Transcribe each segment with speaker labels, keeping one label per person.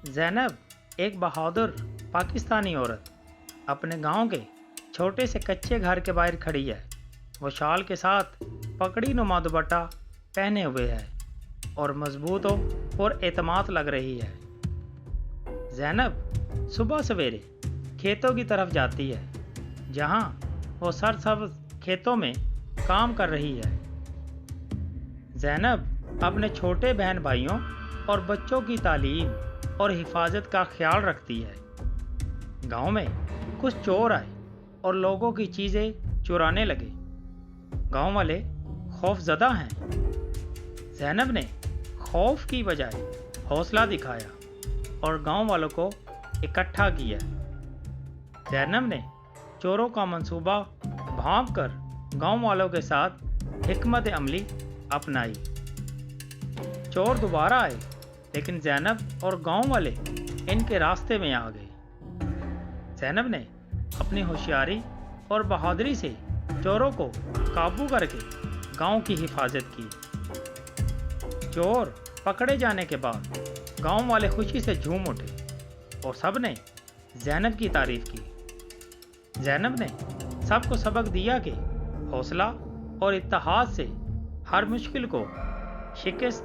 Speaker 1: زینب ایک بہادر پاکستانی عورت اپنے گاؤں کے چھوٹے سے کچے گھر کے باہر کھڑی ہے۔ وہ شال کے ساتھ پگڑی نما دوپٹہ پہنے ہوئے ہے اور مضبوط اور اعتماد لگ رہی ہے۔ زینب صبح سویرے کھیتوں کی طرف جاتی ہے جہاں وہ سرسبز کھیتوں میں کام کر رہی ہے۔ زینب اپنے چھوٹے بہن بھائیوں اور بچوں کی تعلیم اور حفاظت کا خیال رکھتی ہے۔ گاؤں میں کچھ چور آئے اور لوگوں کی چیزیں چرانے لگے۔ گاؤں والے خوف زدہ ہیں۔ زینب نے خوف کی بجائے حوصلہ دکھایا اور گاؤں والوں کو اکٹھا کیا۔ زینب نے چوروں کا منصوبہ بھانپ کر گاؤں والوں کے ساتھ حکمت عملی اپنائی۔ چور دوبارہ آئے لیکن زینب اور گاؤں والے ان کے راستے میں آ گئے۔ زینب نے اپنی ہوشیاری اور بہادری سے چوروں کو قابو کر کے گاؤں کی حفاظت کی۔ چور پکڑے جانے کے بعد گاؤں والے خوشی سے جھوم اٹھے اور سب نے زینب کی تعریف کی۔ زینب نے سب کو سبق دیا کہ حوصلہ اور اتحاد سے ہر مشکل کو شکست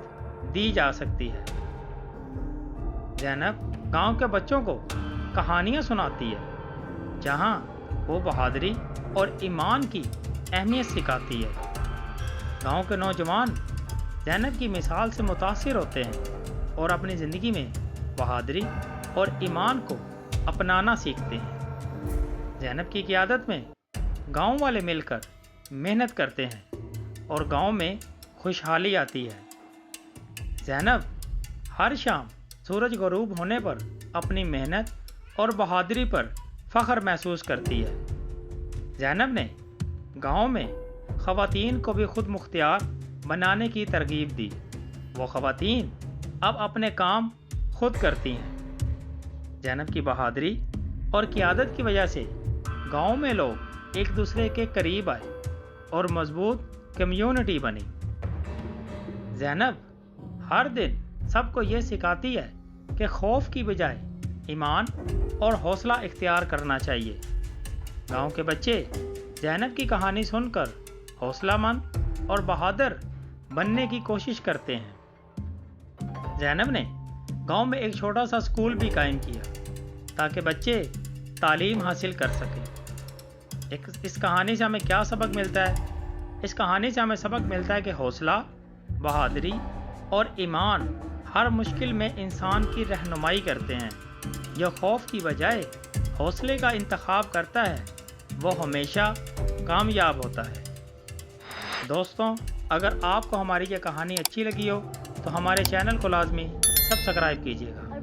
Speaker 1: دی جا سکتی ہے۔ زینب گاؤں کے بچوں کو کہانیاں سناتی ہے جہاں وہ بہادری اور ایمان کی اہمیت سکھاتی ہے۔ گاؤں کے نوجوان زینب کی مثال سے متاثر ہوتے ہیں اور اپنی زندگی میں بہادری اور ایمان کو اپنانا سیکھتے ہیں۔ زینب کی قیادت میں گاؤں والے مل کر محنت کرتے ہیں اور گاؤں میں خوشحالی آتی ہے۔ زینب ہر شام سورج غروب ہونے پر اپنی محنت اور بہادری پر فخر محسوس کرتی ہے۔ زینب نے گاؤں میں خواتین کو بھی خود مختار بنانے کی ترغیب دی۔ وہ خواتین اب اپنے کام خود کرتی ہیں۔ زینب کی بہادری اور قیادت کی وجہ سے گاؤں میں لوگ ایک دوسرے کے قریب آئے اور مضبوط کمیونٹی بنی۔ زینب ہر دن سب کو یہ سکھاتی ہے کہ خوف کی بجائے ایمان اور حوصلہ اختیار کرنا چاہیے۔ گاؤں کے بچے زینب کی کہانی سن کر حوصلہ مند اور بہادر بننے کی کوشش کرتے ہیں۔ زینب نے گاؤں میں ایک چھوٹا سا اسکول بھی قائم کیا تاکہ بچے تعلیم حاصل کر سکیں۔ اس کہانی سے ہمیں کیا سبق ملتا ہے؟ اس کہانی سے ہمیں سبق ملتا ہے کہ حوصلہ، بہادری اور ایمان ہر مشکل میں انسان کی رہنمائی کرتے ہیں۔ جو خوف کی بجائے حوصلے کا انتخاب کرتا ہے وہ ہمیشہ کامیاب ہوتا ہے۔ دوستوں، اگر آپ کو ہماری یہ کہانی اچھی لگی ہو تو ہمارے چینل کو لازمی سبسکرائب کیجیے گا۔